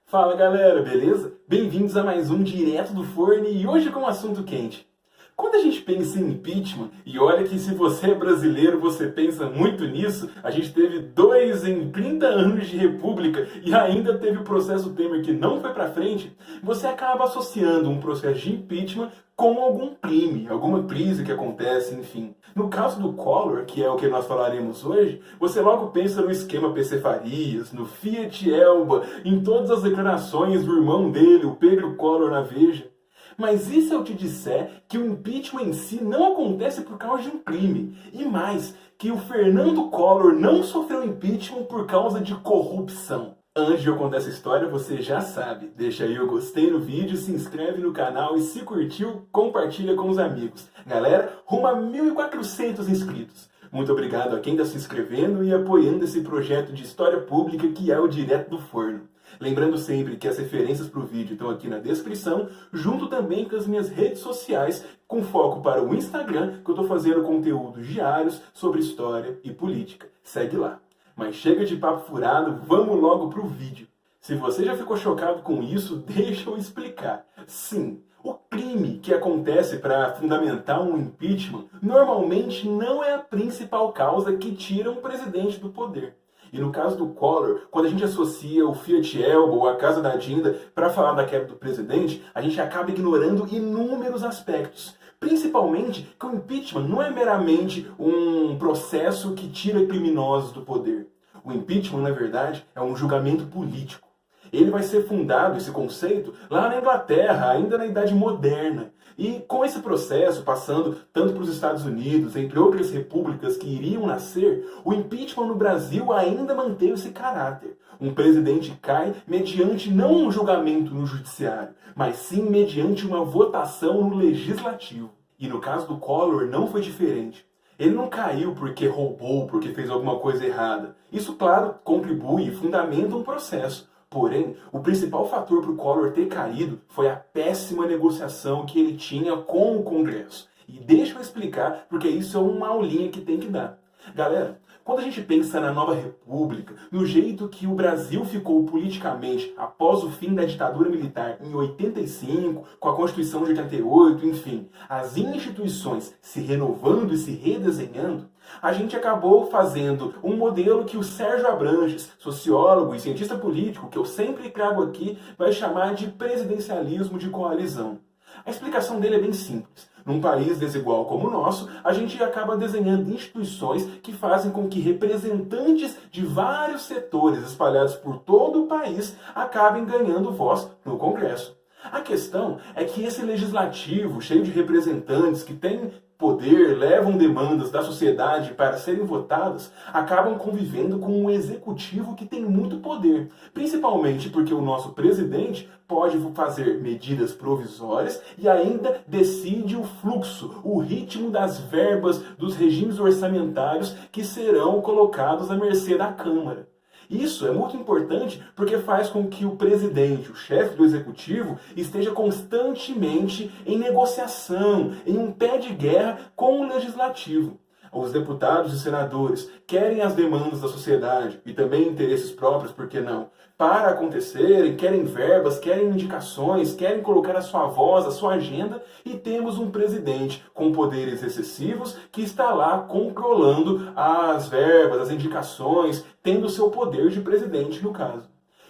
Fala galera, beleza? Bem-vindos a mais um Direto do Forno e hoje com um assunto quente. Quando a gente pensa em impeachment, e olha que se você é brasileiro você pensa muito nisso, a gente teve 2 em 30 anos de república e ainda teve o processo Temer que não foi pra frente, você acaba associando um processo de impeachment com algum crime, alguma crise que acontece, enfim. No caso do Collor, que é o que nós falaremos hoje, você logo pensa no esquema PC Farias, no Fiat Elba, em todas as declarações do irmão dele, o Pedro Collor na Veja. Mas e se eu te disser que o impeachment em si não acontece por causa de um crime? E mais, que o Fernando Collor não sofreu impeachment por causa de corrupção? Antes de eu contar essa história, você já sabe. Deixa aí o gostei no vídeo, se inscreve no canal e se curtiu, compartilha com os amigos. Galera, rumo a 1.400 inscritos. Muito obrigado a quem está se inscrevendo e apoiando esse projeto de história pública que é o Direto do Forno. Lembrando sempre que as referências para o vídeo estão aqui na descrição, junto também com as minhas redes sociais, com foco para o Instagram, que eu estou fazendo conteúdos diários sobre história e política. Segue lá. Mas chega de papo furado, vamos logo para o vídeo. Se você já ficou chocado com isso, deixa eu explicar. Sim, o crime que acontece para fundamentar um impeachment normalmente não é a principal causa que tira um presidente do poder. E no caso do Collor, quando a gente associa o Fiat Elba ou a Casa da Dinda para falar da queda do presidente, a gente acaba ignorando inúmeros aspectos. Principalmente que o impeachment não é meramente um processo que tira criminosos do poder. O impeachment, na verdade, é um julgamento político. Ele vai ser fundado, esse conceito, lá na Inglaterra, ainda na Idade Moderna. E com esse processo, passando tanto para os Estados Unidos, entre outras repúblicas que iriam nascer, o impeachment no Brasil ainda manteve esse caráter. Um presidente cai mediante não um julgamento no judiciário, mas sim mediante uma votação no legislativo. E no caso do Collor não foi diferente. Ele não caiu porque roubou, porque fez alguma coisa errada. Isso, claro, contribui e fundamenta um processo. Porém, o principal fator para o Collor ter caído foi a péssima negociação que ele tinha com o Congresso. E deixa eu explicar, porque isso é uma aulinha que tem que dar. Galera, quando a gente pensa na nova república, no jeito que o Brasil ficou politicamente após o fim da ditadura militar em 85, com a Constituição de 88, enfim, as instituições se renovando e se redesenhando, a gente acabou fazendo um modelo que o Sérgio Abranches, sociólogo e cientista político, que eu sempre trago aqui, vai chamar de presidencialismo de coalizão. A explicação dele é bem simples. Num país desigual como o nosso, a gente acaba desenhando instituições que fazem com que representantes de vários setores espalhados por todo o país acabem ganhando voz no Congresso. A questão é que esse legislativo, cheio de representantes que têm poder, levam demandas da sociedade para serem votadas, acabam convivendo com um executivo que tem muito poder. Principalmente porque o nosso presidente pode fazer medidas provisórias e ainda decide o fluxo, o ritmo das verbas dos regimes orçamentários que serão colocados à mercê da Câmara. Isso é muito importante porque faz com que o presidente, o chefe do executivo, esteja constantemente em negociação, em um pé de guerra com o legislativo. Os deputados e senadores querem as demandas da sociedade e também interesses próprios, por que não? Para acontecerem, querem verbas, querem indicações, querem colocar a sua voz, a sua agenda, e temos um presidente com poderes excessivos que está lá controlando as verbas, as indicações, tendo o seu poder de presidente no caso.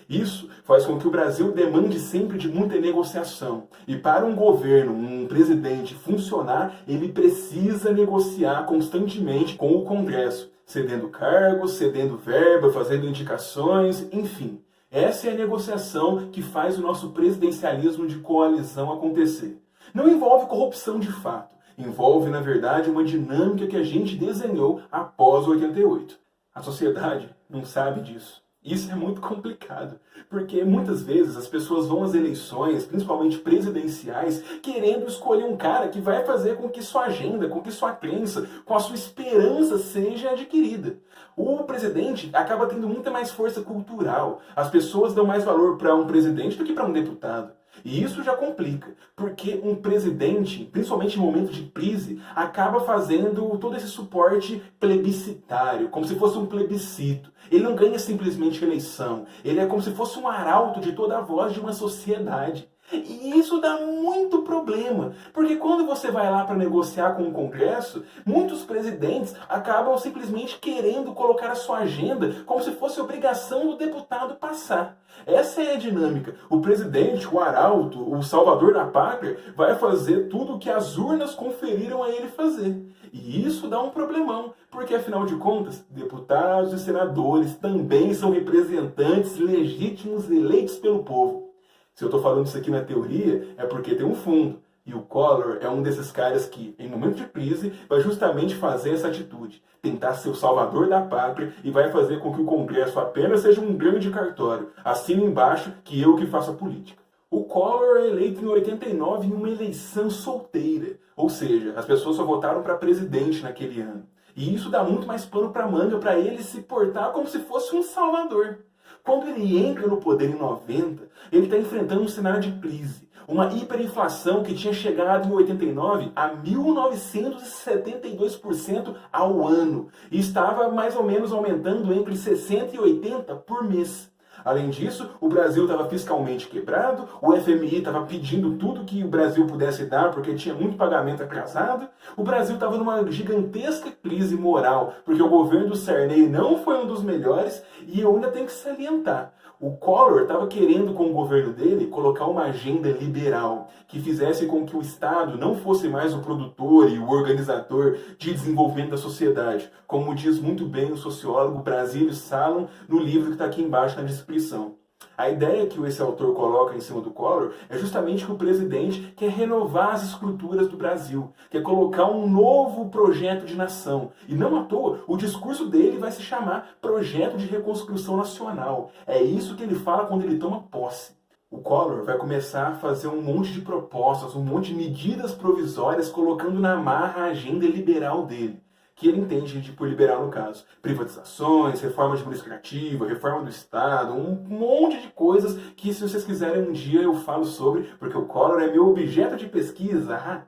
Isso faz com que o Brasil demande sempre de muita negociação. E para um governo, um presidente funcionar, ele precisa negociar constantemente com o Congresso, cedendo cargos, cedendo verba, fazendo indicações, enfim. Essa é a negociação que faz o nosso presidencialismo de coalizão acontecer. Não envolve corrupção de fato. Envolve, na verdade, uma dinâmica que a gente desenhou após 88. A sociedade não sabe disso. Isso é muito complicado, porque muitas vezes as pessoas vão às eleições, principalmente presidenciais, querendo escolher um cara que vai fazer com que sua agenda, com que sua crença, com a sua esperança seja adquirida. O presidente acaba tendo muita mais força cultural. As pessoas dão mais valor para um presidente do que para um deputado. E isso já complica, porque um presidente, principalmente em momentos de crise, acaba fazendo todo esse suporte plebiscitário, como se fosse um plebiscito. Ele não ganha simplesmente eleição, ele é como se fosse um arauto de toda a voz de uma sociedade. E isso dá muito problema, porque quando você vai lá para negociar com o Congresso, muitos presidentes acabam simplesmente querendo colocar a sua agenda como se fosse obrigação do deputado passar. Essa é a dinâmica. O presidente, o arauto, o salvador da pátria, vai fazer tudo o que as urnas conferiram a ele fazer. E isso dá um problemão, porque afinal de contas, deputados e senadores também são representantes legítimos eleitos pelo povo. Se eu estou falando isso aqui na teoria, é porque tem um fundo. E o Collor é um desses caras que, em momento de crise, vai justamente fazer essa atitude. Tentar ser o salvador da pátria e vai fazer com que o Congresso apenas seja um grande cartório. Assina embaixo que eu que faço a política. O Collor é eleito em 89 em uma eleição solteira. Ou seja, as pessoas só votaram para presidente naquele ano. E isso dá muito mais pano para manga para ele se portar como se fosse um salvador. Quando ele entra no poder em 90, ele está enfrentando um cenário de crise. Uma hiperinflação que tinha chegado em 89 a 1972% ao ano. E estava mais ou menos aumentando entre 60% e 80% por mês. Além disso, o Brasil estava fiscalmente quebrado, o FMI estava pedindo tudo que o Brasil pudesse dar porque tinha muito pagamento atrasado, o Brasil estava numa gigantesca crise moral, porque o governo do Sarney não foi um dos melhores, e eu ainda tenho que salientar. O Collor estava querendo, com o governo dele, colocar uma agenda liberal, que fizesse com que o Estado não fosse mais o produtor e o organizador de desenvolvimento da sociedade, como diz muito bem o sociólogo Brasílio Salom no livro que está aqui embaixo na descrição. A ideia que esse autor coloca em cima do Collor é justamente que o presidente quer renovar as estruturas do Brasil, quer colocar um novo projeto de nação. E não à toa, o discurso dele vai se chamar Projeto de Reconstrução Nacional. É isso que ele fala quando ele toma posse. O Collor vai começar a fazer um monte de propostas, um monte de medidas provisórias, colocando na marra a agenda liberal dele, que ele entende de por liberal no caso. Privatizações, reforma administrativa, reforma do Estado, um monte de coisas que, se vocês quiserem um dia, eu falo sobre, porque o Collor é meu objeto de pesquisa.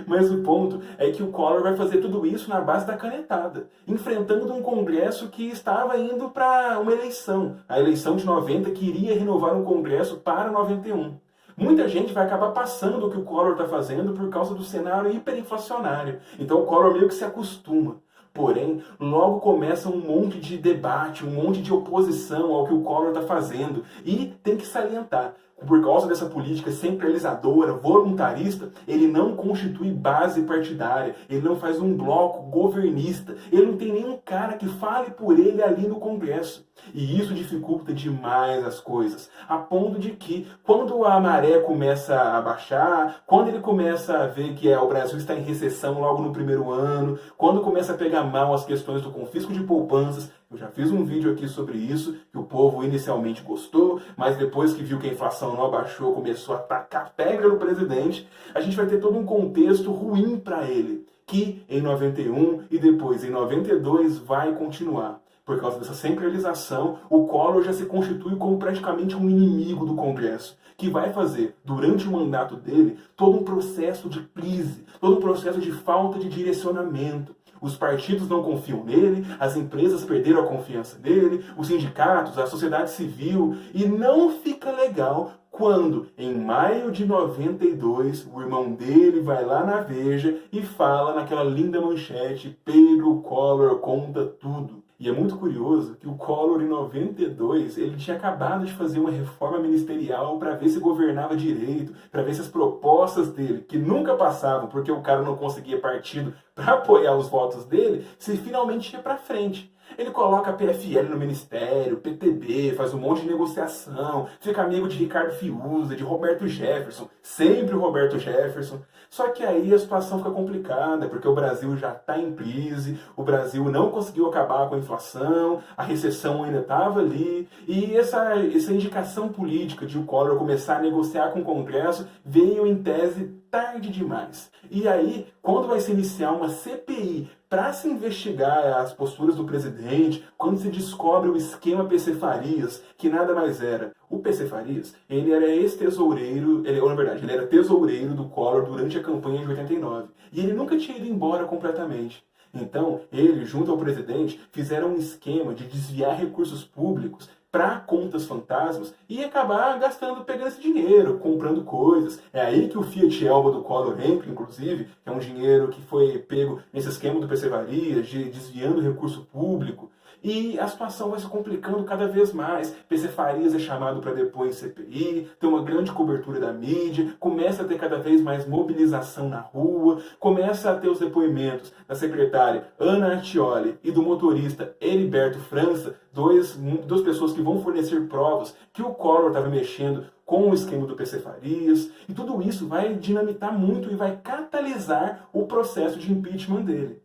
Mas o ponto é que o Collor vai fazer tudo isso na base da canetada, enfrentando um Congresso que estava indo para uma eleição. A eleição de 90 que iria renovar um Congresso para 91. Muita gente vai acabar passando o que o Collor está fazendo por causa do cenário hiperinflacionário. Então o Collor meio que se acostuma. Porém, logo começa um monte de debate, um monte de oposição ao que o Collor está fazendo. E tem que salientar, por causa dessa política centralizadora, voluntarista, ele não constitui base partidária, ele não faz um bloco governista, ele não tem nenhum cara que fale por ele ali no Congresso. E isso dificulta demais as coisas, a ponto de que, quando a maré começa a baixar, quando ele começa a ver que o Brasil está em recessão logo no primeiro ano, quando começa a pegar mal as questões do confisco de poupanças, eu já fiz um vídeo aqui sobre isso, que o povo inicialmente gostou, mas depois que viu que a inflação não abaixou, começou a tacar pedra no presidente, a gente vai ter todo um contexto ruim para ele, que em 91 e depois em 92 vai continuar. Por causa dessa centralização, o Collor já se constitui como praticamente um inimigo do Congresso, que vai fazer, durante o mandato dele, todo um processo de crise, todo um processo de falta de direcionamento. Os partidos não confiam nele, as empresas perderam a confiança nele, os sindicatos, a sociedade civil, e não fica legal quando, em maio de 92, o irmão dele vai lá na Veja e fala naquela linda manchete: Pedro Collor conta tudo. E é muito curioso que o Collor, em 92, ele tinha acabado de fazer uma reforma ministerial para ver se governava direito, para ver se as propostas dele, que nunca passavam porque o cara não conseguia partido para apoiar os votos dele, se finalmente ia para frente. Ele coloca a PFL no ministério, PTB, faz um monte de negociação, fica amigo de Ricardo Fiuza, de Roberto Jefferson, sempre o Roberto Jefferson. Só que aí a situação fica complicada, porque o Brasil já está em crise, o Brasil não conseguiu acabar com a inflação, a recessão ainda estava ali, e essa indicação política de o Collor começar a negociar com o Congresso veio em tese tarde demais. E aí, quando vai se iniciar uma CPI para se investigar as posturas do presidente, quando se descobre o esquema PC Farias, que nada mais era. O PC Farias, ele era ex-tesoureiro, ou na verdade, ele era tesoureiro do Collor durante a campanha de 89. E ele nunca tinha ido embora completamente. Então, ele, junto ao presidente, fizeram um esquema de desviar recursos públicos para contas fantasmas e acabar pegando esse dinheiro, comprando coisas. É aí que o Fiat Elba do Collor entra, inclusive, que é um dinheiro que foi pego nesse esquema do PC Farias, de desviando recurso público. E a situação vai se complicando cada vez mais. PC Farias é chamado para depor em CPI, tem uma grande cobertura da mídia, começa a ter cada vez mais mobilização na rua, começa a ter os depoimentos da secretária Ana Artioli e do motorista Heriberto França, duas pessoas que vão fornecer provas que o Collor estava mexendo com o esquema do PC Farias, e tudo isso vai dinamitar muito e vai catalisar o processo de impeachment dele.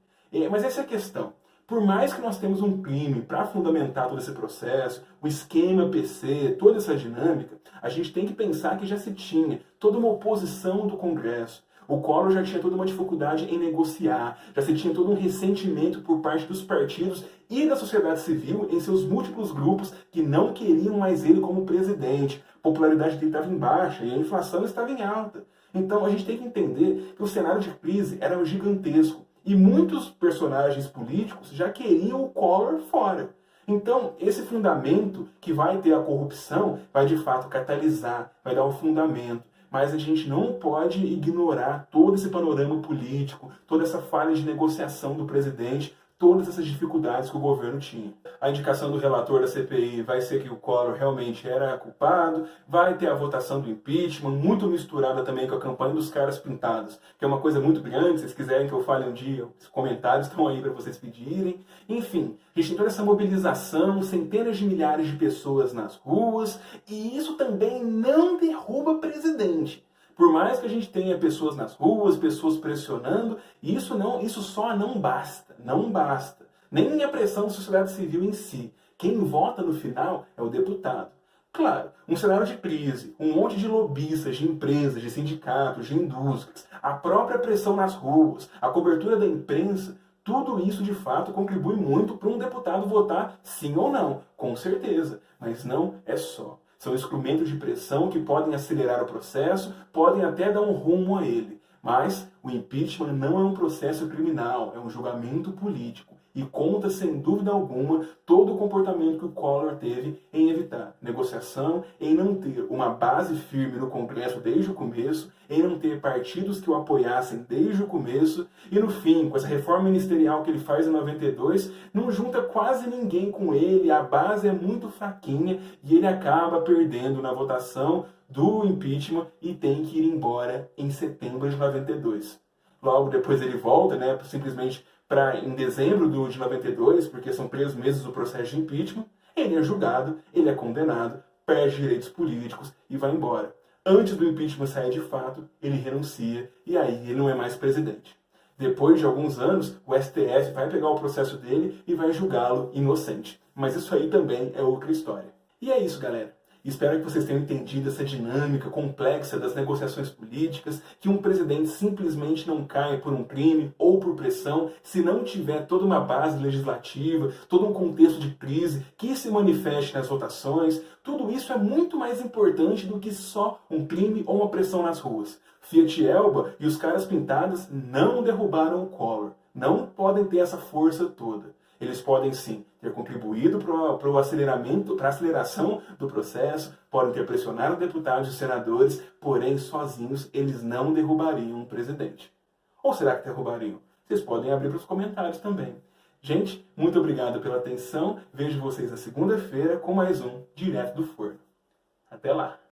Mas essa é a questão. Por mais que nós temos um crime para fundamentar todo esse processo, o esquema PC, toda essa dinâmica, a gente tem que pensar que já se tinha toda uma oposição do Congresso. O Collor já tinha toda uma dificuldade em negociar, já se tinha todo um ressentimento por parte dos partidos e da sociedade civil em seus múltiplos grupos que não queriam mais ele como presidente. A popularidade dele estava em baixa e a inflação estava em alta. Então a gente tem que entender que o cenário de crise era gigantesco. E muitos personagens políticos já queriam o Collor fora. Então, esse fundamento que vai ter a corrupção vai de fato catalisar, vai dar um fundamento. Mas a gente não pode ignorar todo esse panorama político, toda essa falha de negociação do presidente, todas essas dificuldades que o governo tinha. A indicação do relator da CPI vai ser que o Collor realmente era culpado, vai ter a votação do impeachment, muito misturada também com a campanha dos caras pintados, que é uma coisa muito grande, se vocês quiserem que eu fale um dia, os comentários estão aí para vocês pedirem. Enfim, a gente tem toda essa mobilização, centenas de milhares de pessoas nas ruas, e isso também não derruba presidente. Por mais que a gente tenha pessoas nas ruas, pessoas pressionando, isso só não basta. Não basta. Nem a pressão da sociedade civil em si. Quem vota no final é o deputado. Claro, um cenário de crise, um monte de lobistas, de empresas, de sindicatos, de indústrias, a própria pressão nas ruas, a cobertura da imprensa, tudo isso de fato contribui muito para um deputado votar sim ou não, com certeza. Mas não é só. São instrumentos de pressão que podem acelerar o processo, podem até dar um rumo a ele. Mas o impeachment não é um processo criminal, é um julgamento político. E conta, sem dúvida alguma, todo o comportamento que o Collor teve em evitar negociação, em não ter uma base firme no Congresso desde o começo, em não ter partidos que o apoiassem desde o começo, e no fim, com essa reforma ministerial que ele faz em 92, não junta quase ninguém com ele, a base é muito fraquinha, e ele acaba perdendo na votação do impeachment e tem que ir embora em setembro de 92. Logo depois ele volta, simplesmente em dezembro de 92, porque são 3 meses do processo de impeachment, ele é julgado, ele é condenado, perde direitos políticos e vai embora. Antes do impeachment sair de fato, ele renuncia e aí ele não é mais presidente. Depois de alguns anos, o STF vai pegar o processo dele e vai julgá-lo inocente. Mas isso aí também é outra história. E é isso, galera. Espero que vocês tenham entendido essa dinâmica complexa das negociações políticas, que um presidente simplesmente não cai por um crime ou por pressão se não tiver toda uma base legislativa, todo um contexto de crise que se manifeste nas votações. Tudo isso é muito mais importante do que só um crime ou uma pressão nas ruas. Fiat Elba e os caras pintados não derrubaram o Collor. Não podem ter essa força toda. Eles podem sim ter contribuído para a aceleração do processo, podem ter pressionado deputados e senadores, porém sozinhos eles não derrubariam o presidente. Ou será que derrubariam? Vocês podem abrir para os comentários também. Gente, muito obrigado pela atenção. Vejo vocês na segunda-feira com mais um Direto do Forno. Até lá!